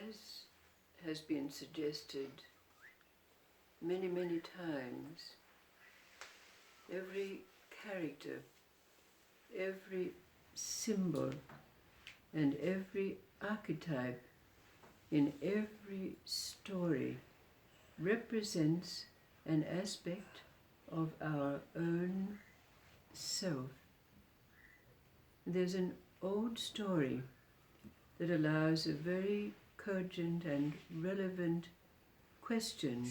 As has been suggested many, many times, every character, every symbol, and every archetype in every story represents an aspect of our own self. There's an old story that allows a very cogent and relevant question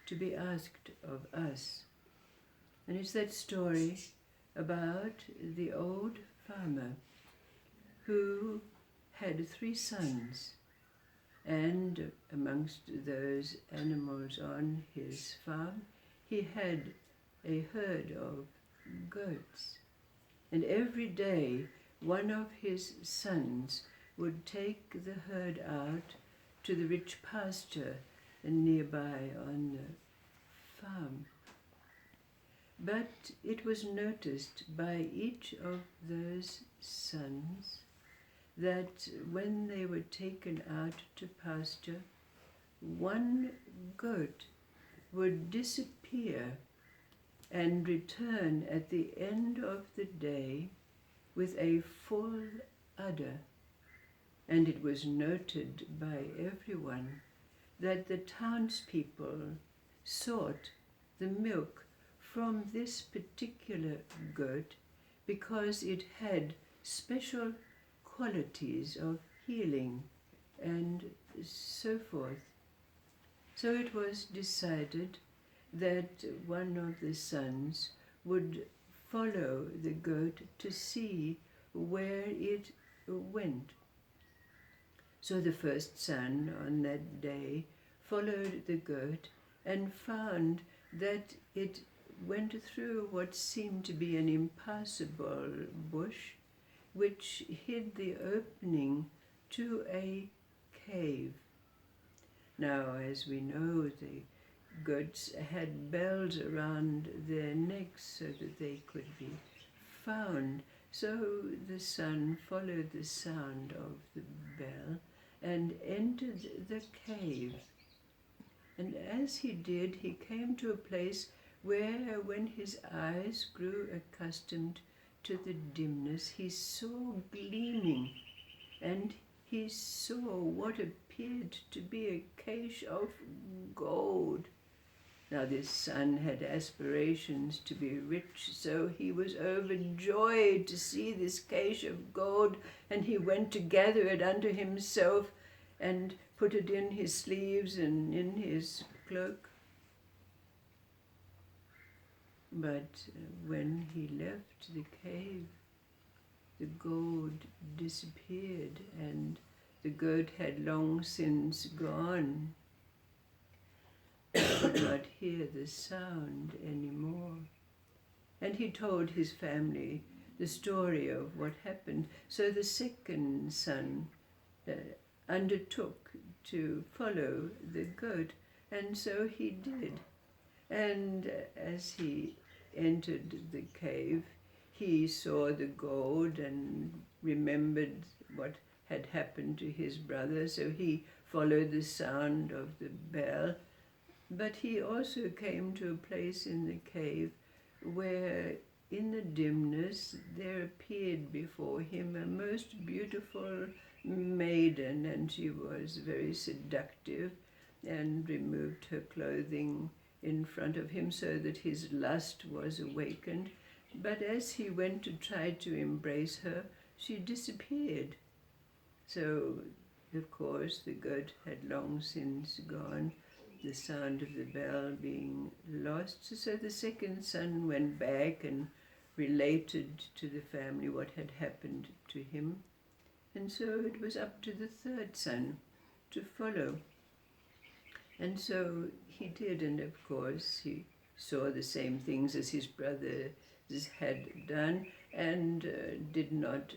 to be asked of us. And it's that story about the old farmer who had 3 sons, and amongst those animals on his farm, he had a herd of goats. And every day, one of his sons would take the herd out to the rich pasture nearby on the farm. But it was noticed by each of those sons that when they were taken out to pasture, one goat would disappear and return at the end of the day with a full udder. And it was noted by everyone that the townspeople sought the milk from this particular goat because it had special qualities of healing and so forth. So it was decided that one of the sons would follow the goat to see where it went. So the first son on that day followed the goat and found that it went through what seemed to be an impassable bush, which hid the opening to a cave. Now, as we know, the goats had bells around their necks so that they could be found. So the son followed the sound of the bell and entered the cave. And as he did, he came to a place where, when his eyes grew accustomed to the dimness, he saw gleaming, and he saw what appeared to be a cache of gold. Now this son had aspirations to be rich, so he was overjoyed to see this cache of gold, and he went to gather it unto himself and put it in his sleeves and in his cloak. But when he left the cave, the gold disappeared, and the goat had long since gone. He could not hear the sound anymore. And he told his family the story of what happened. So the second son undertook to follow the goat, and so he did. And as he entered the cave, he saw the gold and remembered what had happened to his brother, so he followed the sound of the bell. But he also came to a place in the cave where, in the dimness, there appeared before him a most beautiful maiden, and she was very seductive and removed her clothing in front of him so that his lust was awakened. But as he went to try to embrace her, she disappeared. So, of course, the goat had long since gone, the sound of the bell being lost. So the second son went back and related to the family what had happened to him. And so it was up to the third son to follow. And so he did, and of course he saw the same things as his brothers had done, and did not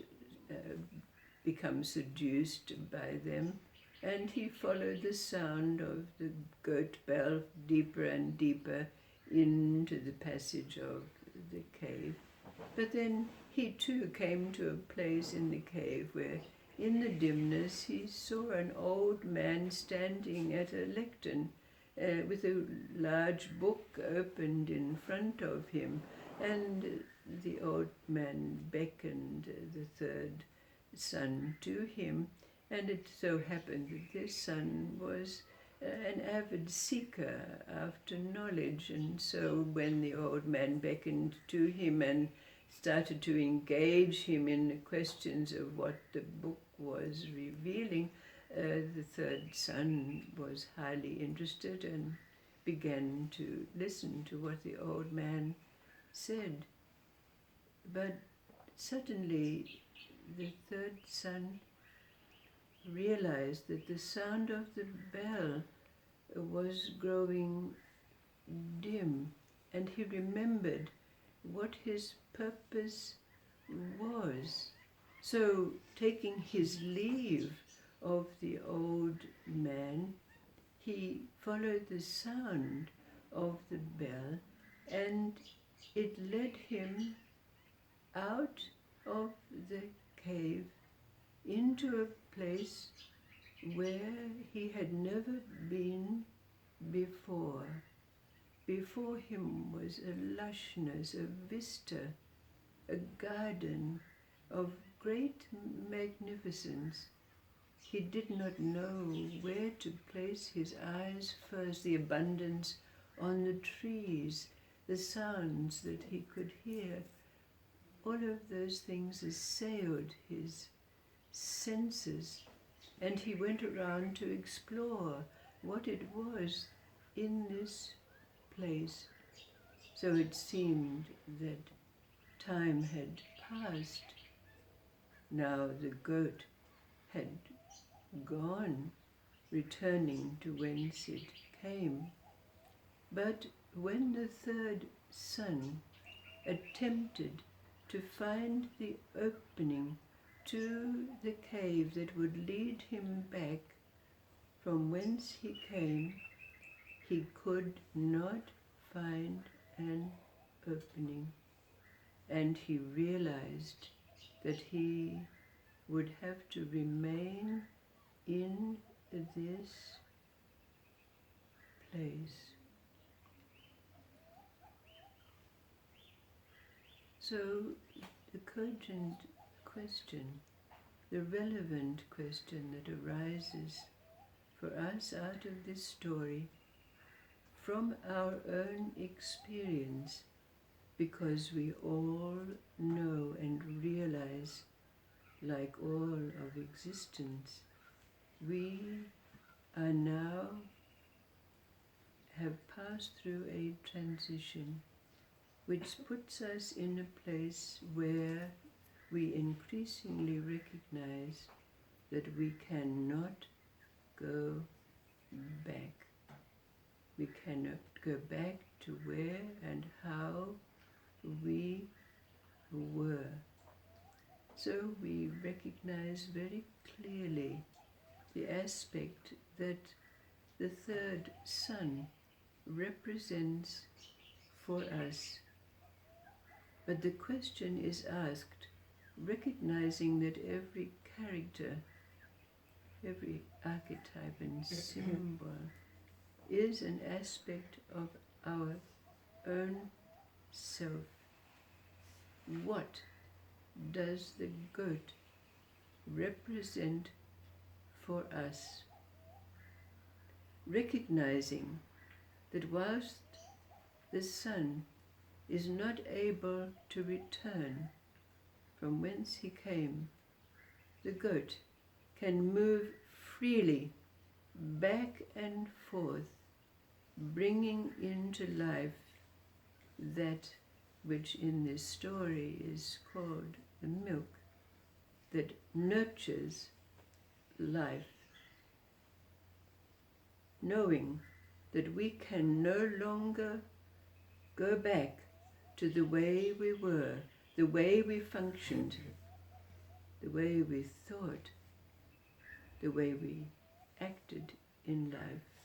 become seduced by them. And he followed the sound of the goat bell deeper and deeper into the passage of the cave. But then he too came to a place in the cave where in the dimness, he saw an old man standing at a lectern with a large book opened in front of him, and the old man beckoned the third son to him, and it so happened that this son was an avid seeker after knowledge, and so when the old man beckoned to him and started to engage him in the questions of what the book was revealing, the third son was highly interested and began to listen to what the old man said. But suddenly the third son realized that the sound of the bell was growing dim, and he remembered what his purpose was. So, taking his leave of the old man, he followed the sound of the bell, and it led him out of the cave into a place where he had never been before. Before him was a lushness, a vista, a garden of great magnificence. He did not know where to place his eyes first. The abundance on the trees, the sounds that he could hear, all of those things assailed his senses, and he went around to explore what it was in this place. So it seemed that time had passed. Now the goat had gone, returning to whence it came. But when the third son attempted to find the opening to the cave that would lead him back from whence he came, he could not find an opening, and he realized that he would have to remain in this place. So the cogent question, the relevant question that arises for us out of this story from our own experience, because we all know and realize, like all of existence, we are now have passed through a transition which puts us in a place where we increasingly recognize that we cannot go back. We cannot go back to where and how we were. So we recognize very clearly the aspect that the third son represents for us. But the question is asked, recognizing that every character, every archetype and symbol is an aspect of our own self. What does the goat represent for us? Recognizing that whilst the son is not able to return from whence he came, the goat can move freely back and forth, bringing into life that which in this story is called the milk, that nurtures life, knowing that we can no longer go back to the way we were, the way we functioned, the way we thought, the way we acted in life.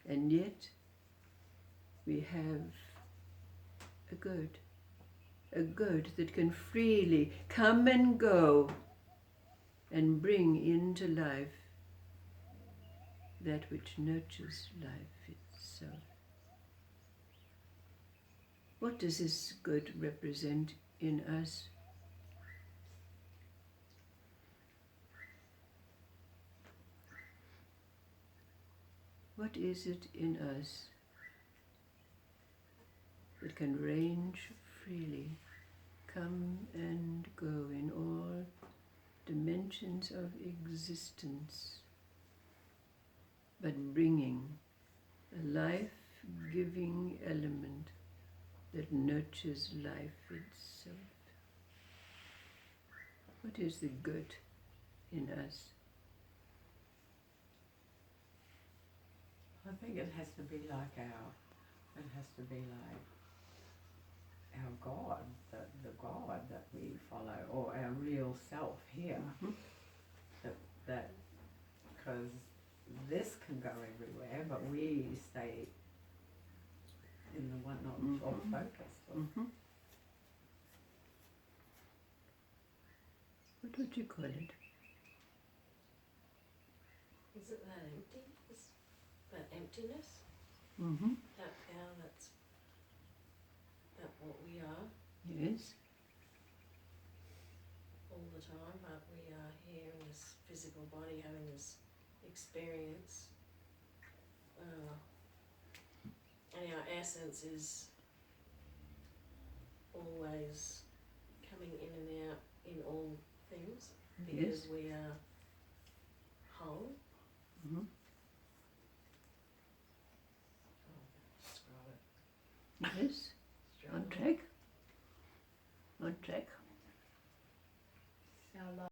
And yet we have a goat that can freely come and go and bring into life that which nurtures life itself. What does this good represent in us? What is it in us that can range freely, come and go in all dimensions of existence, but bringing a life-giving element that nurtures life itself? What is the good in us? I think it has to be like our God, the God that we follow, or our real self here. That because this can go everywhere, but we stay in the one or focused. What would you call it? Is it that emptiness? That emptiness? That power that's what we are Yes. all the time, but we are here in this physical body having this experience. And our essence is always coming in and out in all things because we are whole. Describe it. Yes. On track. On track. Our